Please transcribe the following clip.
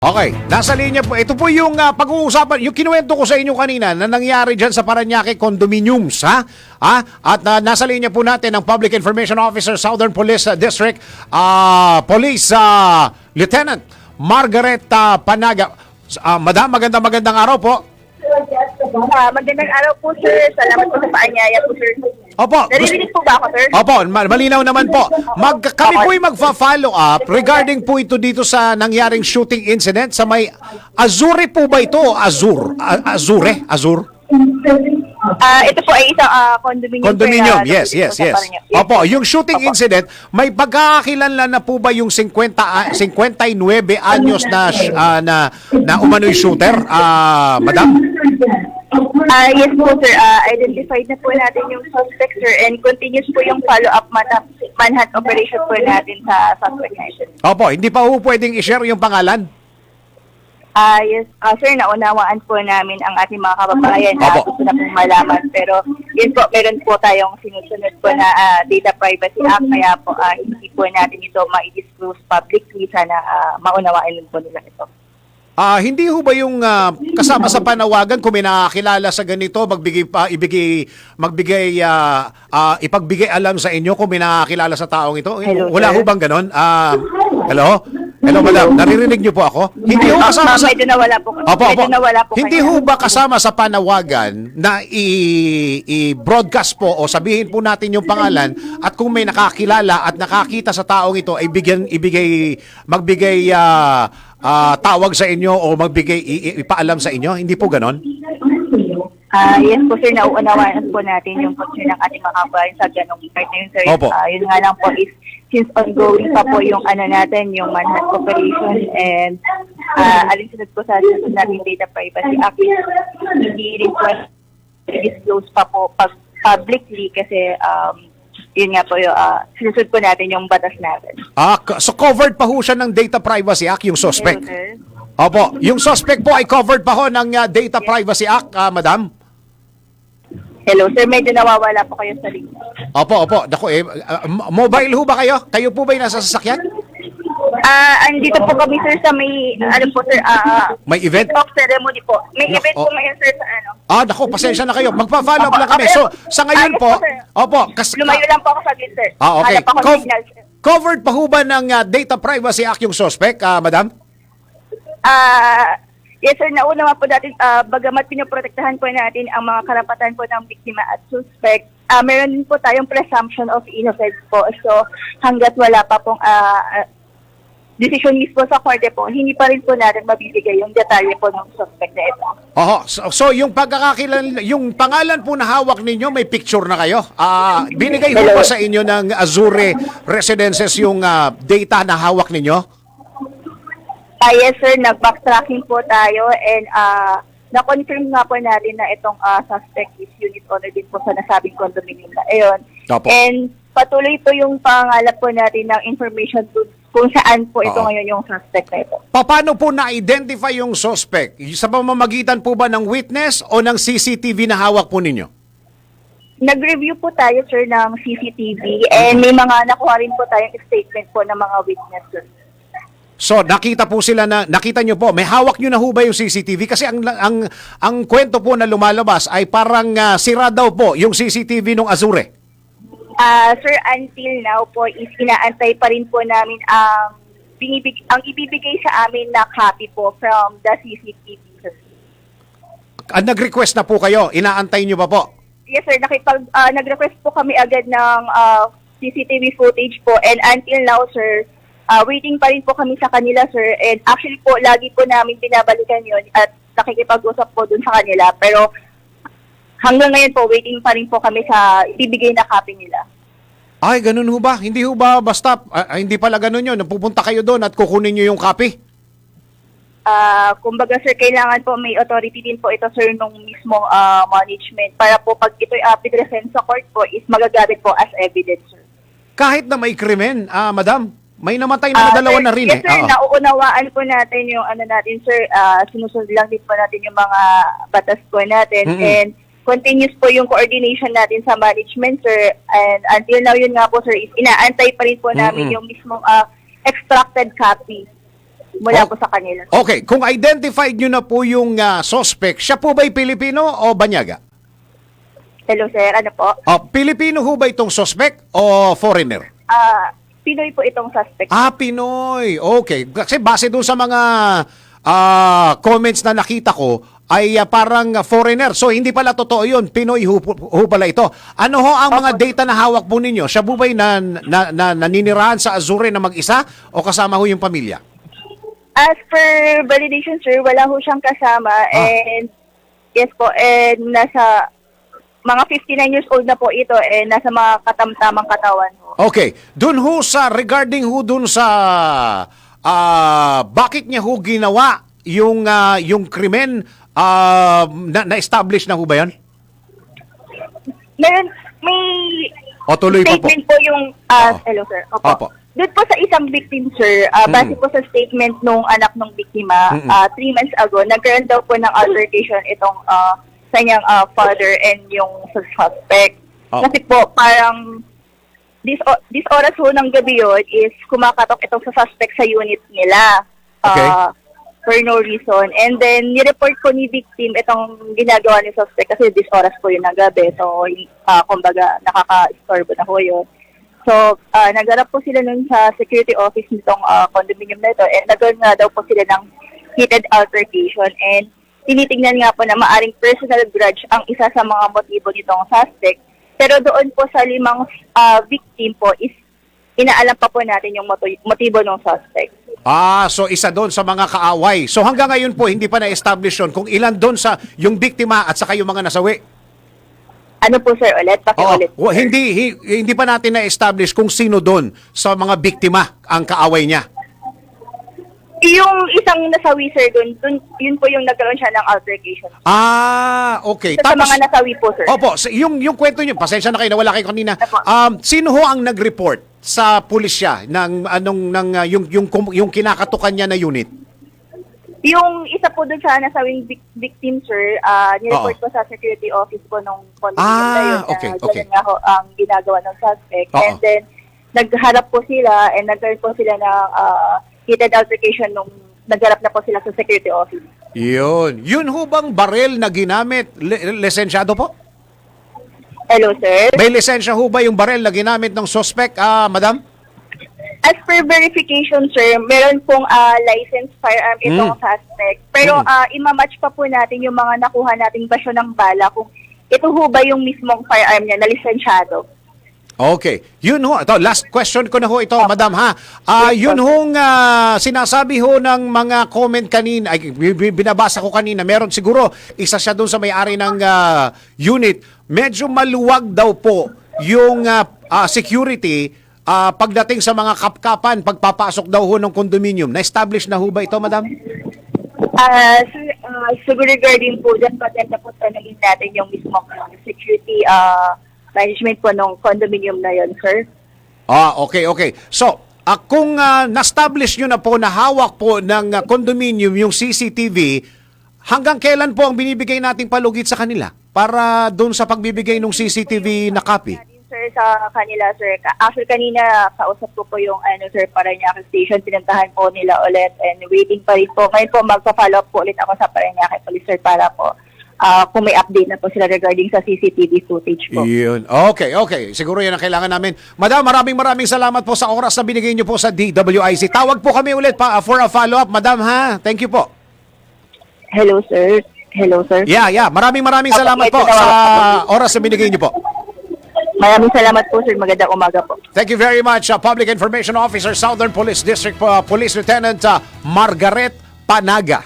Okay, nasa linya po. Ito po yung pag-uusapan, yung kinuwento ko sa inyo kanina na nangyari dyan sa Parañaque Condominiums, ha? At nasa linya po natin ang Public Information Officer, Southern Police District, Police Lieutenant Margaret Panaga. Madam, magandang araw po. Magandang araw po, sir. Salamat po sa paanyaya po, sir. Opo. Naririnig po ba ako, sir? Opo, malinaw naman po. Kami po'y magfa-follow up regarding po ito dito sa nangyaring shooting incident sa may Azure po ba ito? Azure? Ito po ay isang condominium. Condominium, yes. Opo, yung shooting Opo. incident, may pagkakakilanlan na po ba yung 59 anyos na umano'y shooter, madam? Yes po, sir. Identified na po natin yung suspect, sir, and continuous po yung follow-up manhunt operation po natin sa suspect natin. Opo, hindi pa po pwedeng i-share yung pangalan? Yes, sir, naunawaan po namin ang ating mga kababayan na Opo. gusto na pong malaman. Pero yun po, meron po tayong sinusunod po na Data Privacy Act, kaya po hindi po natin ito ma-disclose publicly. Sana maunawaan din po nila ito. Hindi ho ba yung kasama sa panawagan kung may nakakilala sa ganito, ipagbigay alam sa inyo kung may nakakilala sa taong ito? Hello, Wala sir. ho bang ganon? Hello? Hello, madam. Naririnig niyo po ako? Hindi ho kasama sa... Medyo nawala po. Opo. Medyo nawala po. Hindi ho ba kasama sa panawagan na i-broadcast po o sabihin po natin yung pangalan at kung may nakakilala at nakakita sa taong ito ay magbigay tawag sa inyo o ipaalam sa inyo? Hindi po ganon? Yes po, sir, nauunawaan po natin yung function ng ating mga kabayan sa ganong part na yun, sir. Opo. Yun nga lang po is, since ongoing pa po yung natin, yung manhunt operation, and alinsunod po sa susunod natin Data Privacy Act, hindi rin po disclose pa po publicly kasi yun nga po yung sinusunod po natin yung batas natin. So covered pa ho siya ng Data Privacy Act, yung suspect? Hello, sir. Opo, yung suspect po ay covered pa ho ng Data Privacy Act, madam? Hello, sir. Medyo nawawala po kayo sa linya. Opo. Naku, mobile ho ba kayo? Kayo po ba yung nasa sasakyan? Andito po kami, sir, sa may, po, sir, May event? talk ceremony po. May No, event po ngayon, sir, sa Naku, pasensya na kayo. Magpa-follow up Opo, lang kami. okay. So, sa ngayon Yes po, po, sir. opo. Lumayo lang po ako sa gate, sir. Okay. Hanap ako ng signal, sir. Covered pa ho ba ng Data Privacy Act yung suspect, madam? Yes, sir. Nauna po natin, bagamat pinoprotektahan po natin ang mga karapatan po ng biktima at suspect, meron din po tayong presumption of innocence po. So, hanggat wala pa pong decision mismo sa korte po, hindi pa rin po natin mabibigay yung detalye po ng suspect na ito. So yung yung pangalan po na hawak ninyo, may picture na kayo? Binigay ho ba sa inyo ng Azure Residences yung data na hawak ninyo? Yes, sir. Nag-backtracking po tayo and na-confirm nga po natin na itong suspect is unit owner din po sa nasabing condominium na ayon. Opo. And patuloy po yung pangalap po natin ng information kung saan po ito ngayon yung suspect na ito. Paano po na-identify yung suspect? Sa pamamagitan po ba ng witness o ng CCTV na hawak po ninyo? Nag-review po tayo, sir, ng CCTV and may mga nakuha rin po tayong statement po ng mga witnesses. So nakita nyo po, may hawak nyo na ho ba yung CCTV? Kasi ang kwento po na lumalabas ay parang sira daw po yung CCTV ng Azure. Sir, until now po is inaantay pa rin po namin ang ibibigay sa amin na copy po from the CCTV. Nag-request na po kayo, inaantay nyo pa po? Yes, sir. Nag-request po kami agad ng CCTV footage po, and until now, sir, waiting pa rin po kami sa kanila, sir. And actually po, lagi po namin pinabalikan yun at nakikipag-usap po dun sa kanila. Pero hanggang ngayon po, waiting pa rin po kami sa ibibigay na copy nila. Ay, ganun ho ba? Hindi ho ba basta, hindi pala ganun yun, pupunta kayo doon at kukunin nyo yung copy? Kumbaga, sir, kailangan po may authority din po ito, sir, nung mismong management para po pag ito'y present sa court po is magagamit po as evidence, sir. Kahit na may krimen, madam? May namatay na dalawa sir, na rin yes, sir, nauunawaan po natin yung natin, sir. Sinusunod lang din po natin yung mga batas po natin. Mm-hmm. And continuous po yung coordination natin sa management, sir. And until now, yun nga po, sir, is inaantay pa rin po namin yung mismong extracted copy mula po sa kanila. Okay, kung identified nyo na po yung suspect, siya po ba'y Pilipino o Banyaga? Hello, sir. Ano po? Pilipino ho ba itong suspect o foreigner? Pinoy po itong suspect. Pinoy. Okay. Kasi base doon sa mga comments na nakita ko, ay parang foreigner. So, hindi pala totoo yun. Pinoy ho pala ito. Ano ho ang mga data na hawak po ninyo? Siya po ba'y naninirahan sa Azure na mag-isa o kasama ho yung pamilya? As per validation, sir, wala ho siyang kasama. And yes po, and nasa mga 59 years old na po ito, and nasa mga katamtamang katawan ho. Okay. Doon ho regarding ho doon sa bakit niya ho ginawa yung krimen, na-establish na ho ba yan? May O tuloy pa po. statement po yung, hello sir, Opo. Doon po sa isang victim, sir, base po sa statement nung anak ng biktima, 3 months ago, nagkaroon daw po ng altercation itong kanyang father and yung suspect. Kasi po, parang this oras ho ng gabi yun is kumakatok itong sa suspect sa unit nila. Okay. For no reason. And then, nireport ko ni victim itong ginagawa ni suspect kasi this oras po yun ng gabi. So, kumbaga, nakaka-istorbo na ho yun. So, nagharap po sila nun sa security office nitong condominium na ito and nagkaroon nga daw po sila ng heated altercation and tinitingnan nga po na maaring personal grudge ang isa sa mga motibo nitong suspect. Pero doon po sa 5 victim po is inaalam pa po natin yung motibo ng suspect. So isa doon sa mga kaaway. So hanggang ngayon po, hindi pa na-establish yun kung ilan doon sa yung biktima at saka yung mga nasawi. Ano po sir ulit? Pakiulit. Hindi pa natin na-establish kung sino doon sa mga biktima ang kaaway niya. Yung isang nasawi sir doon, yun po yung nagkaroon siya ng altercation. Okay. Sa mga nasawi po sir. Opo, yung kwento niyo, pasensya na kayo, nawala kayo kanina. Sino ho ang nag-report sa pulisya ng yung kinakatukan niya na unit? Yung isa po doon sa nasawing victim sir, nireport ko sa security office po nung condominium na yun. Okay. Ganun nga ho ang ginagawa ng suspect. And then, nagharap po sila and nagkaroon po sila ng heated altercation nung nagharap na po sila sa security office. Yun ho bang barel na ginamit? Lisensyado po? Hello, sir. May lisensya ho ba yung barel na ginamit ng suspect, madam? As per verification, sir, meron pong licensed firearm itong suspect. Pero imamatch pa po natin yung mga nakuha nating basyo ng bala kung ito ho ba yung mismong firearm niya na lisensyado. Okay. Yun ho. Ito, last question ko na ho ito, madam ha. Yun hong sinasabi ho ng mga comment kanina, ay, binabasa ko kanina, meron siguro isa siya doon sa may-ari ng unit. Medyo maluwag daw po yung security pagdating sa mga kapkapan, pagpapasok daw ho ng condominium. Na-establish na ho ba ito, madam? Sir, siguro regarding po dyan, patenta po tanongin natin yung mismong security management po ng condominium na yon, sir. Okay. So, kung na-establish nyo na po na hawak po ng condominium yung CCTV, hanggang kailan po ang binibigay nating palugit sa kanila para doon sa pagbibigay ng CCTV na copy? Sir, sa kanila, sir. Actually, kanina kausap ko po yung sir, Parañaque Station. Pinuntahan po nila ulit and waiting pa rin po. Ngayon po, magpa-follow up po ulit ako sa Parañaque Police, sir, para po kung may update na po sila regarding sa CCTV footage po. Yun. Okay. Siguro yan ang kailangan namin. Madam, maraming salamat po sa oras na binigay niyo po sa DWIC. Tawag po kami ulit for a follow-up, madam, ha? Thank you po. Hello, sir. Yeah. Maraming salamat po sa oras na binigay niyo po. Maraming salamat po, sir. Magandang umaga po. Thank you very much, Public Information Officer, Southern Police District Police Lieutenant Margaret Panaga.